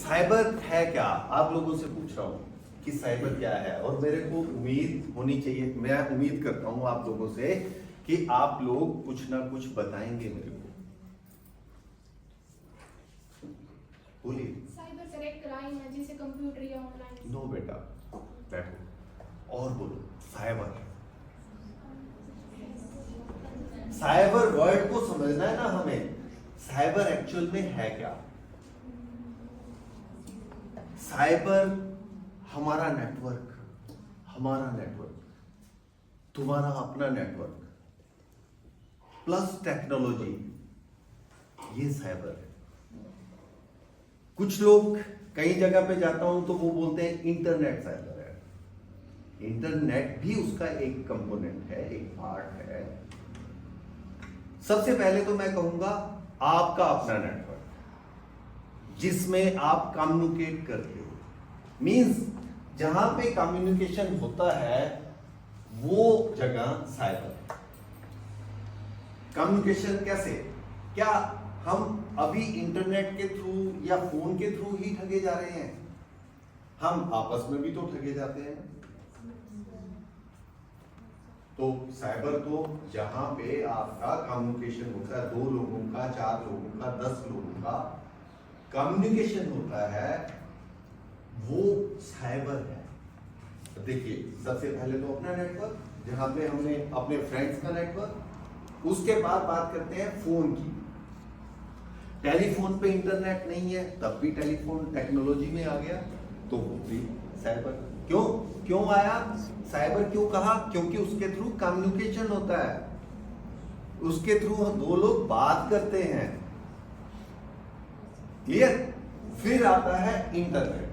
Cyber है क्या, आप लोगों से पूछ रहा हूं कि साइबर क्या है। और मेरे को उम्मीद होनी चाहिए, मैं उम्मीद करता हूं आप लोगों से कि आप लोग कुछ ना कुछ बताएंगे मेरे को। बोलिए। साइबर से एक क्राइम है जिसे कंप्यूटर या ऑनलाइन। नो बेटा, बैठो और बोलो। साइबर, साइबर वर्ड को समझना है ना हमें। साइबर एक्चुअल में है क्या? साइबर हमारा नेटवर्क, तुम्हारा अपना नेटवर्क प्लस टेक्नोलॉजी, ये साइबर है। कुछ लोग कई जगह पे जाता हूं तो वो बोलते हैं इंटरनेट साइबर है। इंटरनेट भी उसका एक कंपोनेंट है, एक पार्ट है। सबसे पहले तो मैं कहूंगा आपका अपना नेटवर्क जिसमें आप कम्युनिकेट करते हो, मींस जहां पे कम्युनिकेशन होता है वो जगह साइबर है। कम्युनिकेशन कैसे? क्या हम अभी इंटरनेट के थ्रू या फोन के थ्रू ही ठगे जा रहे हैं? हम आपस में भी तो ठगे जाते हैं। तो साइबर तो जहां पे आपका कम्युनिकेशन होता है, 2 लोगों का, 4 लोगों का, 10 लोगों का कम्युनिकेशन होता है, वो साइबर है। तो देखिए, सबसे पहले तो अपना नेटवर्क, जहां पे हमने अपने फ्रेंड्स का नेटवर्क, उसके बाद बात करते हैं फोन की। टेलीफोन पे इंटरनेट नहीं है तब भी टेलीफोन टेक्नोलॉजी में आ गया, तो वो भी साइबर। क्यों आया साइबर? क्यों कहा? क्योंकि उसके थ्रू कम्युनिकेशन होता है, उसके थ्रू 2 लोग बात करते हैं। क्लियर? फिर आता है इंटरनेट।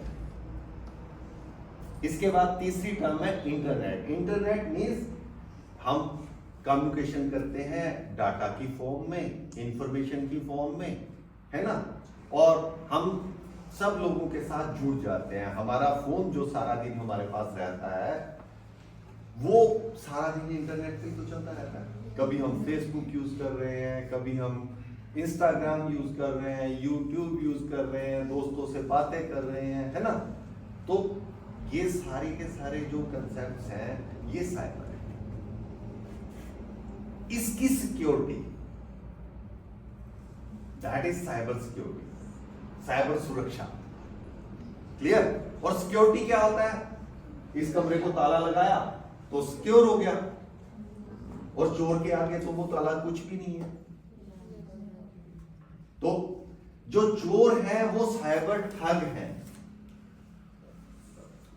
इसके बाद तीसरी टर्म है इंटरनेट। इंटरनेट मींस हम कम्युनिकेशन करते हैं डाटा की फॉर्म में, इंफॉर्मेशन की फॉर्म में, है ना। और हम सब लोगों के साथ जुड़ जाते हैं। हमारा फोन जो सारा दिन हमारे पास रहता है वो सारा दिन इंटरनेट पे तो चलता रहता है। कभी हम फेसबुक यूज कर रहे हैं, कभी हम इंस्टाग्राम यूज कर रहे हैं, यूट्यूब यूज कर रहे हैं, दोस्तों से बातें कर रहे हैं, है ना। तो ये सारे के सारे जो कंसेप्ट्स हैं ये साइबर है। इसकी security, that is cyber security, cyber सुरक्षा। क्लियर? और सिक्योरिटी क्या होता है? इस कमरे को ताला लगाया तो सिक्योर हो गया, और चोर के आगे तो वो ताला कुछ भी नहीं है। तो जो चोर है वो साइबर ठग है।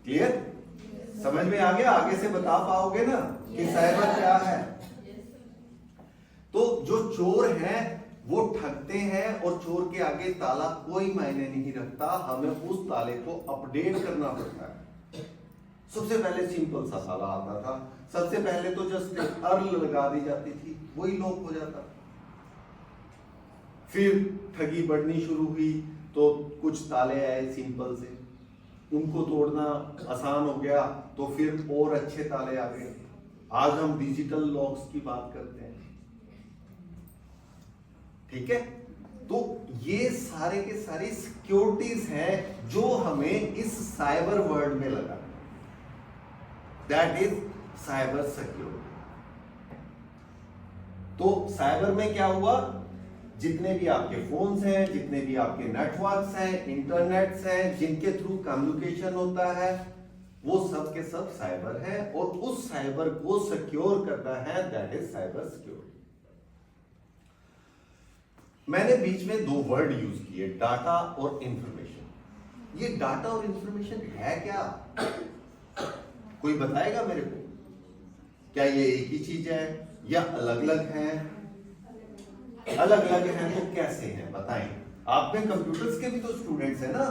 क्लियर? समझ में आ गया? आगे से बता पाओगे ना कि साइबर क्या है। तो जो चोर है वो ठगते हैं, और चोर के आगे ताला कोई मायने नहीं रखता, हमें उस ताले को अपडेट करना पड़ता है। सबसे पहले सिंपल सा ताला आता था, सबसे पहले तो जस्ट एक अर्ल लगा दी जाती थी, वही लॉक हो जाता। फिर ठगी बढ़नी शुरू हुई तो कुछ ताले आए सिंपल से, उनको तोड़ना आसान हो गया, तो फिर और अच्छे ताले आ गए। आज हम डिजिटल लॉक्स की बात करते हैं। ठीक है? तो ये सारे के सारे सिक्योरिटीज हैं जो हमें इस साइबर वर्ल्ड में लगा, दैट इज साइबर सिक्योरिटी। तो साइबर में क्या हुआ? जितने भी आपके फोन्स हैं, जितने भी आपके नेटवर्क्स हैं, इंटरनेट्स हैं, जिनके थ्रू कम्युनिकेशन होता है, वो सब के सब साइबर है, और उस साइबर को सिक्योर करना है, दैट इज साइबर सिक्योरिटी। मैंने बीच में 2 वर्ड यूज किए, डाटा और इंफॉर्मेशन। ये डाटा और इंफॉर्मेशन है क्या? कोई बताएगा मेरे को? क्या ये एक ही चीज है या अलग अलग है? अलग अलग है तो कैसे हैं बताएं। आप में कंप्यूटर्स के भी तो स्टूडेंट्स हैं ना।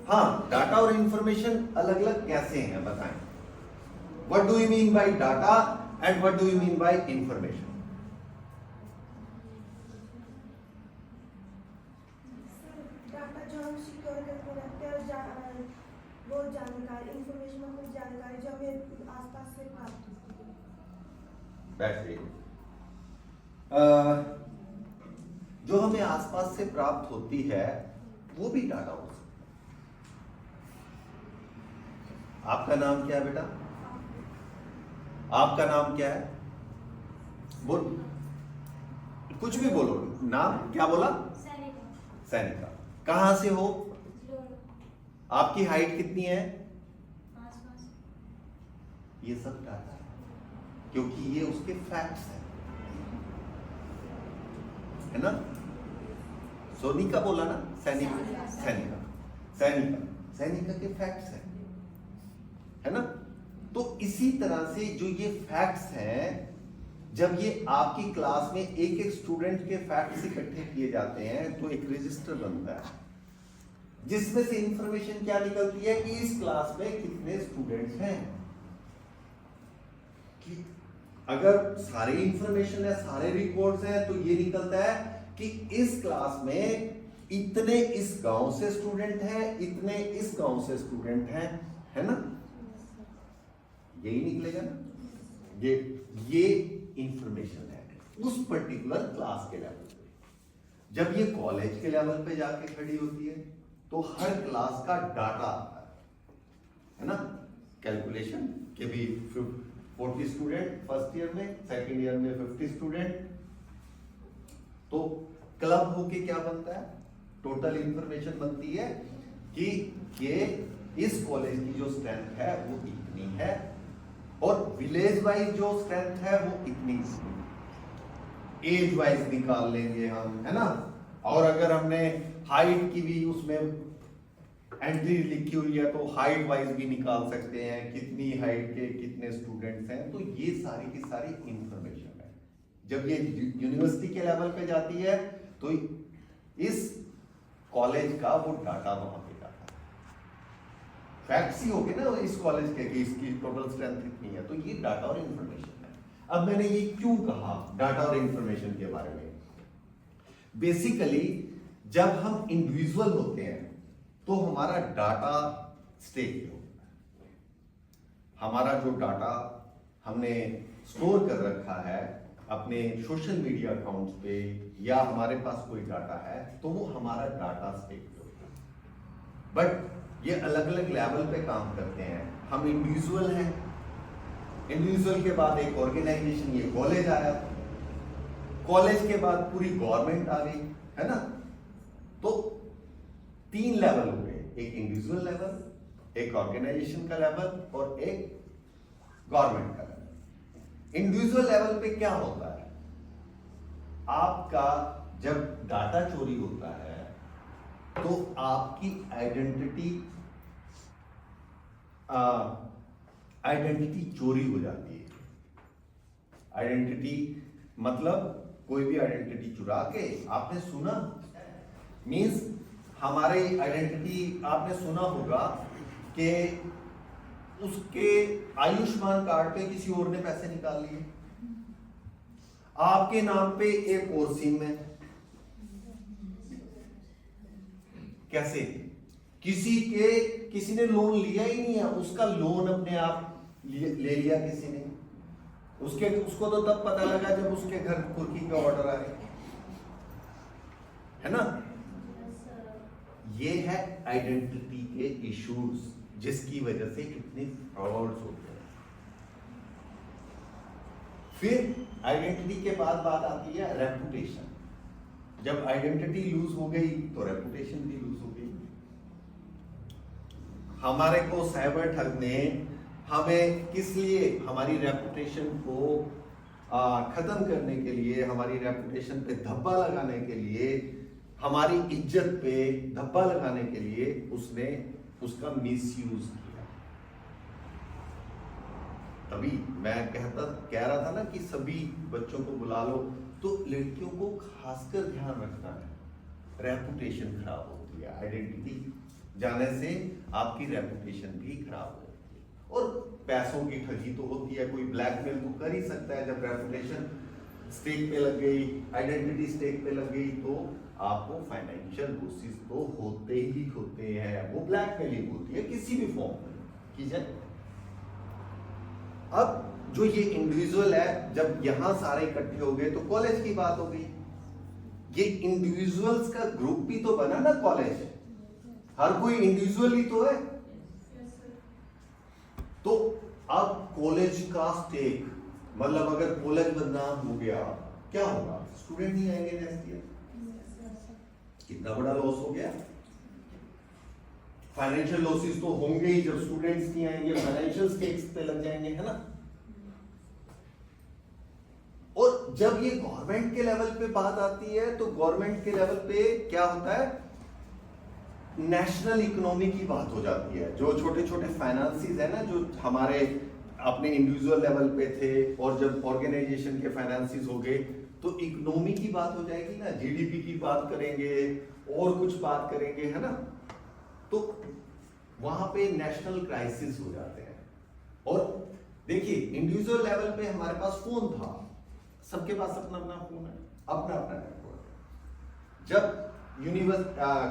हाँ, डाटा और इंफॉर्मेशन अलग अलग कैसे हैं बताएं। What do you mean by data and what do you mean by information? Data जो हम सिक्योर करके रखते हैं, वो जानकारी, इंफॉर्मेशन मतलब जानकारी जो हमें आसपास से प्राप्त होती है। बैठिए। जो हमें आसपास से प्राप्त होती है वो भी डाटा हो सकता है। आपका नाम क्या है बेटा? आपका नाम क्या है? बोल, कुछ भी बोलो। नाम क्या बोला? सैनिका। कहां से हो? आपकी हाइट कितनी है? ये सब डाटा है, क्योंकि ये उसके फैक्ट्स है ना? सोनिका बोला ना? सैनिका, सैनिका, सैनिका, सैनिका के फैक्ट्स है ना? तो इसी तरह से जो ये फैक्ट्स हैं, जब ये आपकी क्लास में एक एक स्टूडेंट के फैक्ट्स इकट्ठे किए जाते हैं तो एक रजिस्टर बनता है, जिसमें से इंफॉर्मेशन क्या निकलती है कि इस क्लास में कितने स्टूडेंट्स हैं। कि अगर सारे इंफॉर्मेशन है, सारे रिकॉर्ड्स हैं, तो ये निकलता है कि इस क्लास में इतने इस गांव से स्टूडेंट हैं, इतने इस गांव से स्टूडेंट हैं, है ना? यही निकलेगा ना? ये इंफॉर्मेशन है उस पर्टिकुलर क्लास के लेवल पे। जब ये कॉलेज के लेवल पे जाके खड़ी होती है तो हर क्लास का डाटा आता है ना? कैलकुलेशन के भी 40 स्टूडेंट फर्स्ट ईयर में, सेकेंड ईयर में 50 स्टूडेंट, तो क्लब होके क्या बनता है? टोटल इंफॉर्मेशन बनती है कि ये इस कॉलेज की जो स्ट्रेंथ है वो इतनी है, और विलेज वाइज जो स्ट्रेंथ है वो इतनी, एज वाइज निकाल लेंगे हम, है ना? और अगर हमने हाइट की भी उसमें एंट्री लिखी हुई है तो हाइट वाइज भी निकाल सकते हैं, कितनी हाइट के कितने स्टूडेंट्स हैं। तो ये सारी की सारी इंफॉर्मेशन है। जब ये यूनिवर्सिटी के लेवल पे जाती है तो इस कॉलेज का वो डाटा वहां पे जाता है, फैक्ट्स ही हो गए ना इस कॉलेज के कि इसकी टोटल स्ट्रेंथ कितनी है। तो ये डाटा और इंफॉर्मेशन है। अब मैंने ये क्यों कहा डाटा और इंफॉर्मेशन के बारे में? बेसिकली जब हम इंडिविजुअल होते हैं तो हमारा डाटा स्टेक पे होता है। हमारा जो डाटा हमने स्टोर कर रखा है अपने सोशल मीडिया अकाउंट्स पे, या हमारे पास कोई डाटा है, तो वो हमारा डाटा स्टेक पे होता है। बट ये अलग अलग लेवल पे काम करते हैं। हम इंडिविजुअल हैं, इंडिविजुअल के बाद एक ऑर्गेनाइजेशन, ये कॉलेज आया, कॉलेज के बाद पूरी गवर्नमेंट आ गई, है ना? तो 3 लेवल हो गए, एक इंडिविजुअल लेवल, एक ऑर्गेनाइजेशन का लेवल और एक गवर्नमेंट का लेवल। इंडिविजुअल लेवल पे क्या होता है? आपका जब डाटा चोरी होता है तो आपकी आइडेंटिटी चोरी हो जाती है। आइडेंटिटी मतलब कोई भी आइडेंटिटी चुरा के, आपने सुना, मींस हमारे आइडेंटिटी आपने सुना होगा कि उसके आयुष्मान कार्ड पे किसी और ने पैसे निकाल लिए, आपके नाम पे एक और सिम है। कैसे? किसी ने लोन लिया ही नहीं है, उसका लोन अपने आप ले लिया किसी ने। उसको तो तब पता लगा जब उसके घर कुर्की का ऑर्डर आए, है ना? ये है आइडेंटिटी के इश्यूज, जिसकी वजह से इतने फ्रॉड्स होते हैं। फिर आइडेंटिटी के बाद बात आती है रेपुटेशन। जब आइडेंटिटी लूज हो गई तो रेपुटेशन भी लूज हो गई। हमारे को साइबर ठग ने हमें किस लिए, हमारी रेपुटेशन को खत्म करने के लिए, हमारी रेपुटेशन पे धब्बा लगाने के लिए, हमारी इज्जत पे धब्बा लगाने के लिए उसने उसका मिसयूज किया। तभी मैं कह रहा था ना कि सभी बच्चों को बुला लो, तो लड़कियों को खासकर ध्यान रखना है, रेपुटेशन खराब होती है। आइडेंटिटी जाने से आपकी रेपुटेशन भी खराब होती है। और पैसों की ठगी तो होती है, कोई ब्लैकमेल तो कर ही सकता है। जब रेपुटेशन स्टेक पे लग गई, आइडेंटिटी स्टेक पे लग गई, तो आपको फाइनेंशियल लॉसेस तो होते ही होते हैं। वो ब्लैकमेलिंग होती है किसी भी फॉर्म में की जाए। अब जो ये इंडिविजुअल है, जब यहां सारे इकट्ठे हो गए तो कॉलेज की बात हो गई। ये इंडिविजुअल्स का ग्रुप भी तो बना ना कॉलेज, हर कोई इंडिविजुअल ही तो है। तो अब कॉलेज का स्टेक, मतलब अगर कॉलेज बदनाम हो गया क्या होगा? स्टूडेंट नहीं आएंगे नेक्स्ट ईयर। कितना बड़ा लॉस हो गया। फाइनेंशियल लॉसेस तो होंगे ही जब स्टूडेंट्स नहीं आएंगे, फाइनेंशियल स्टेक्स पे लग जाएंगे, है ना। और जब ये गवर्नमेंट के लेवल पे बात आती है तो गवर्नमेंट के लेवल पे क्या होता है, नेशनल इकोनॉमी की बात हो जाती है। जो छोटे छोटे फाइनेंसेस है ना, जो हमारे अपने इंडिविजुअल लेवल पे थे, और जब ऑर्गेनाइजेशन के फाइनेंसेस हो गए तो इकोनॉमी की बात हो जाएगी ना, जीडीपी की बात करेंगे और कुछ बात करेंगे, है ना। तो वहां पे नेशनल क्राइसिस हो जाते हैं। और देखिए इंडिविजुअल लेवल पे हमारे पास फोन था, सबके पास अपना अपना फोन है, अपना अपना नेटवर्क। जब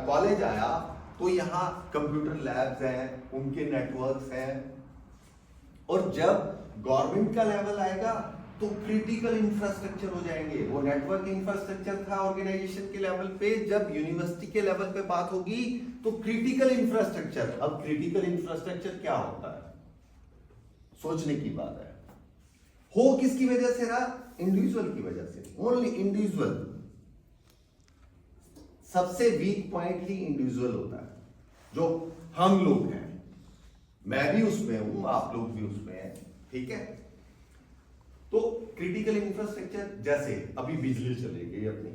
कॉलेज आया तो यहाँ कंप्यूटर लैब्स हैं, उनके नेटवर्क्स हैं। और जब गवर्नमेंट का लेवल आएगा तो क्रिटिकल इंफ्रास्ट्रक्चर हो जाएंगे। वो नेटवर्क इंफ्रास्ट्रक्चर था ऑर्गेनाइजेशन के लेवल पे, जब यूनिवर्सिटी के लेवल पे बात होगी तो क्रिटिकल इंफ्रास्ट्रक्चर। अब क्रिटिकल इंफ्रास्ट्रक्चर क्या होता है, सोचने की बात है। हो किसकी वजह से रहा? इंडिविजुअल की वजह से, ओनली इंडिविजुअल। सबसे वीक पॉइंट ही इंडिविजुअल होता है, जो हम लोग हैं। मैं भी उसमें हूं, आप लोग भी उसमें हैं, ठीक है। तो क्रिटिकल इंफ्रास्ट्रक्चर, जैसे अभी बिजली चली गई अपनी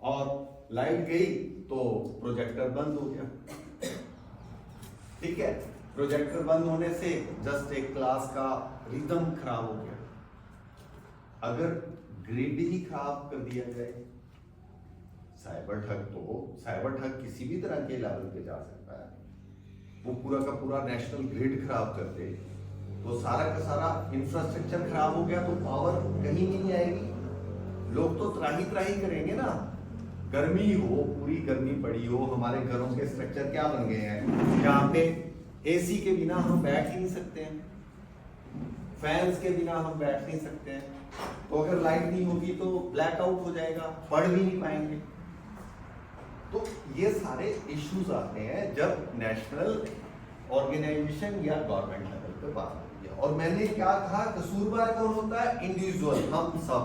और लाइट गई तो प्रोजेक्टर बंद हो गया, ठीक है। प्रोजेक्टर बंद होने से जस्ट एक क्लास का रिदम खराब हो गया। अगर ग्रिड ही खराब कर दिया जाए, साइबर ठग किसी भी तरह के लेवल पे जा सकता है। वो पूरा का पूरा नेशनल ग्रिड खराब कर दे तो सारा का सारा इंफ्रास्ट्रक्चर खराब हो गया तो पावर कहीं नहीं आएगी। लोग तो त्राही करेंगे ना। गर्मी हो, पूरी गर्मी पड़ी हो, हमारे घरों के स्ट्रक्चर क्या बन गए हैं, जहाँ पे एसी के बिना हम बैठ ही नहीं सकते हैं, फैंस के बिना हम बैठ नहीं सकते हैं। तो अगर लाइट नहीं होगी तो ब्लैकआउट हो जाएगा, पढ़ भी नहीं पाएंगे। तो ये सारे इश्यूज आते हैं जब नेशनल ऑर्गेनाइजेशन या गवर्नमेंट लेवल पे बात होती है। और मैंने क्या कहा, कसूरवार कौन होता है? इंडिविजुअल, हम सब।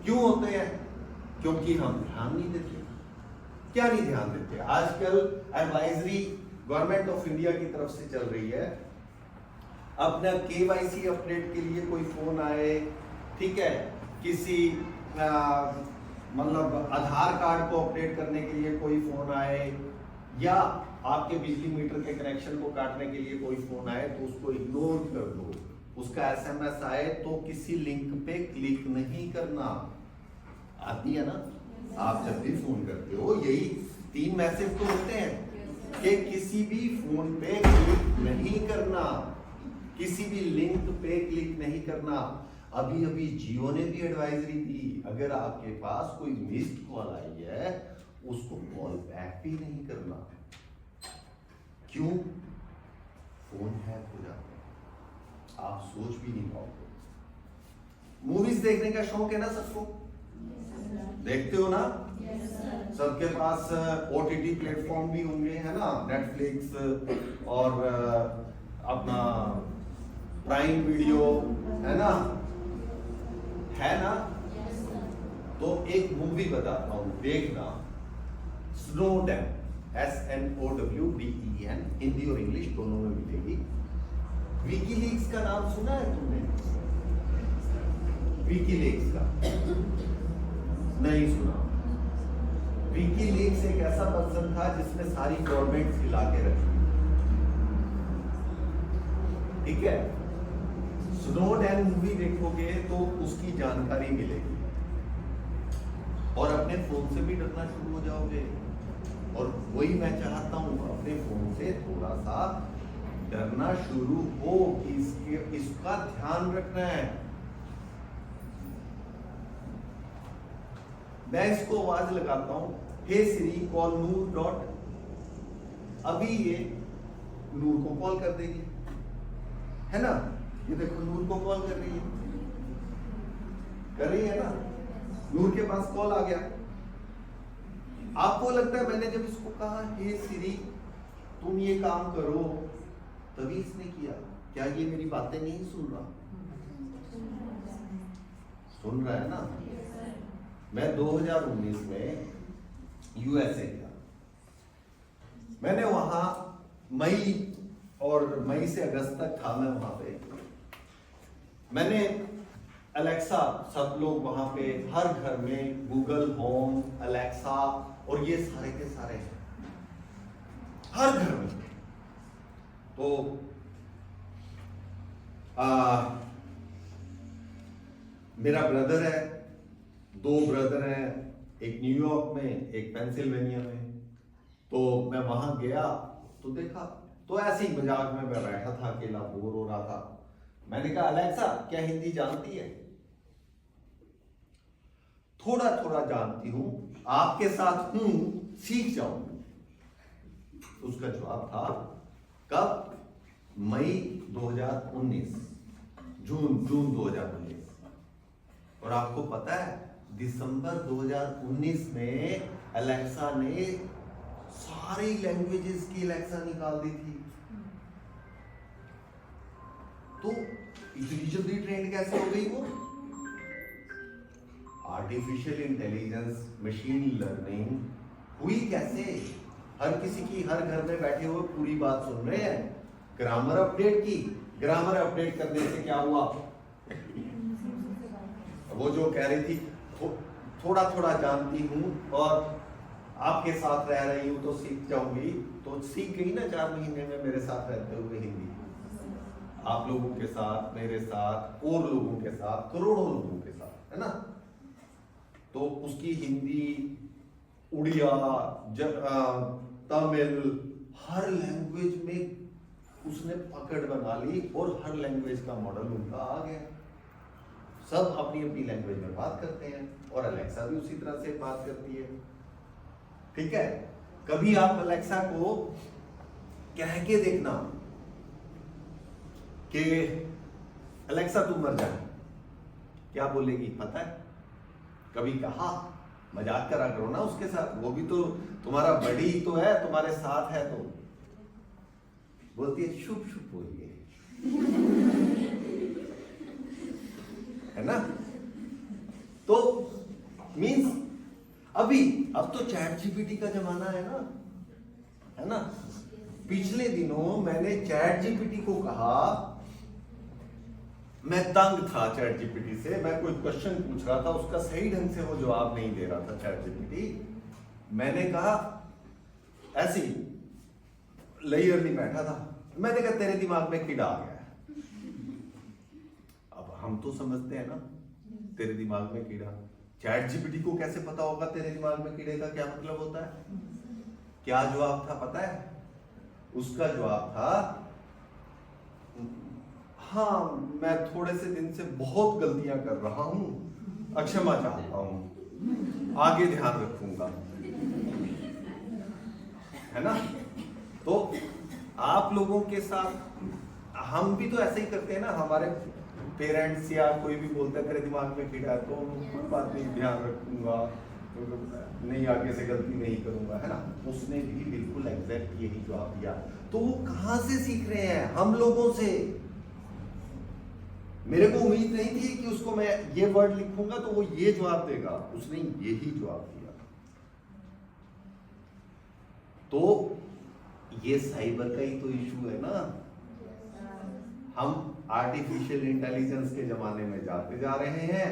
क्यों होते हैं? क्योंकि हम ध्यान नहीं देते। क्या नहीं ध्यान देते? आजकल एडवाइजरी गवर्नमेंट ऑफ इंडिया की तरफ से चल रही है, अपना KYC अपडेट के लिए कोई फोन आए, ठीक है, किसी मतलब आधार कार्ड को अपडेट करने के लिए कोई फोन आए, या आपके बिजली मीटर के कनेक्शन को काटने के लिए कोई फोन आए, तो उसको इग्नोर कर दो। उसका SMS आए तो किसी लिंक पे क्लिक नहीं करना। आती है ना, आप जब भी फोन करते हो यही 3 मैसेज तो होते हैं कि किसी भी फोन पे क्लिक नहीं करना, किसी भी लिंक पे क्लिक नहीं करना। अभी जियो ने भी एडवाइजरी दी, अगर आपके पास कोई मिस्ड कॉल आई है उसको कॉल बैक भी नहीं करना। क्यों? फोन हैक हो जाते हैं, आप सोच भी नहीं पाओगे। मूवीज देखने का शौक है ना सबको? देखते हो ना? सबके पास OTT प्लेटफॉर्म भी होंगे, है ना, नेटफ्लिक्स और अपना प्राइम वीडियो, है ना, तो एक मूवी बताता हूं, देखना, स्नोडेन, SNOWDEN, हिंदी और इंग्लिश दोनों में मिलेगी। विकीलीक्स का नाम सुना है तुमने? विकीलीक्स का नहीं सुना? विकीलीक्स एक ऐसा पर्सन था जिसने सारी गवर्नमेंट हिला के रखी, ठीक है। स्नोडेन मूवी देखोगे तो उसकी जानकारी मिलेगी और अपने फोन से भी डरना शुरू हो जाओगे। और वही मैं चाहता हूं, अपने फोन से थोड़ा सा डरना शुरू हो कि इसका ध्यान रखना है। मैं इसको आवाज लगाता हूं, हे सिरी कॉल नूर डॉट, अभी ये नूर को कॉल कर देगी, है ना। ये देखो नूर को कॉल कर रही है ना, नूर के पास कॉल आ गया। आपको लगता है मैंने जब इसको कहा हे सिरी तुम ये काम करो, तभी इसने किया। क्या ये मेरी बातें नहीं सुन रहा? सुन रहा है ना? मैं 2019 में यूएसए गया। मैंने वहां मई से अगस्त तक था मैं वहां पे। मैंने अलेक्सा, सब लोग वहां पे हर घर में गूगल होम, अलेक्सा और ये सारे के सारे हैं हर घर में। तो मेरा ब्रदर है, 2 ब्रदर हैं, एक न्यूयॉर्क में, एक पेंसिल्वेनिया में। तो मैं वहां गया तो देखा, तो ऐसे ही मजाक में मैं बैठा था, अकेला बोर हो रहा था। मैंने कहा अलेक्सा क्या हिंदी जानती है? थोड़ा थोड़ा जानती हूं, आपके साथ हूं, सीख जाऊंगी। उसका जवाब था कब? मई 2019, जून 2019। और आपको पता है दिसंबर 2019 में अलेक्सा ने सारी लैंग्वेजेस की अलेक्सा निकाल दी थी। तो इतनी जल्दी ट्रेंड कैसे हो गई वो? आर्टिफिशियल इंटेलिजेंस, मशीन लर्निंग हुई कैसे? हर किसी की, हर घर में बैठे हुए पूरी बात सुन रहे हैं। ग्रामर अपडेट की, ग्रामर अपडेट करने से क्या हुआ? वो जो कह रही थी थोड़ा थोड़ा जानती हूं और आपके साथ रह रही हूं तो सीख जाऊंगी, तो सीख गई ना 4 महीने में मेरे साथ रहते हुए हिंदी। आप लोगों के साथ, मेरे साथ, और लोगों के साथ, करोड़ों लोगों के साथ, है ना? तो उसकी हिंदी, उड़िया, तमिल, हर लैंग्वेज में उसने पकड़ बना ली और हर लैंग्वेज का मॉडल उनका आ गया। सब अपनी अपनी लैंग्वेज में बात करते हैं और अलेक्सा भी उसी तरह से बात करती है। ठीक है? कभी आप अलेक्सा को कह के देखना कि अलेक्सा तू मर जा, क्या बोलेगी पता है? कभी कहा? मजाक करा करो ना उसके साथ, वो भी तो तुम्हारा बड़ी तो है, तुम्हारे साथ है। तो बोलती है शुभ शुभ बोलिए, है ना? तो मीन्स अब तो चैट जीपीटी का जमाना है ना? पिछले दिनों मैंने चैट जीपीटी को कहा, मैं तंग था चैट जीपीटी से, मैं कोई क्वेश्चन पूछ रहा था, उसका सही ढंग से वो जवाब नहीं दे रहा था चैट जीपीटी। मैंने कहा ऐसे ही लेयरली बैठा था, मैंने कहा तेरे दिमाग में कीड़ा आ गया है। अब हम तो समझते हैं ना तेरे दिमाग में कीड़ा, चैट जीपीटी को कैसे पता होगा तेरे दिमाग में कीड़े का क्या मतलब होता है? क्या जवाब था पता है? उसका जवाब था हाँ मैं थोड़े से दिन से बहुत गलतियां कर रहा हूं, क्षमा चाहता हूं, आगे ध्यान रखूंगा, है ना? तो आप लोगों के साथ हम भी तो ऐसे ही करते हैं ना। हमारे पेरेंट्स या कोई भी बोलता है तेरे दिमाग में कीड़ा है, तो कोई बात नहीं, ध्यान रखूंगा, नहीं आगे से गलती नहीं करूंगा, है ना? उसने भी बिल्कुल एग्जैक्ट यही जवाब दिया। तो वो कहां से सीख रहे हैं? हम लोगों से। मेरे को उम्मीद नहीं थी कि उसको मैं ये वर्ड लिखूंगा तो वो ये जवाब देगा, उसने यही जवाब दिया। तो ये साइबर का ही तो इशू है ना। हम आर्टिफिशियल इंटेलिजेंस के जमाने में जाते जा रहे हैं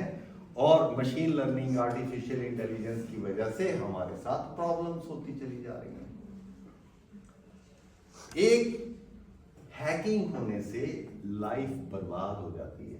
और मशीन लर्निंग, आर्टिफिशियल इंटेलिजेंस की वजह से हमारे साथ प्रॉब्लम्स होती चली जा रही हैं। एक हैकिंग होने से लाइफ बर्बाद हो जाती है।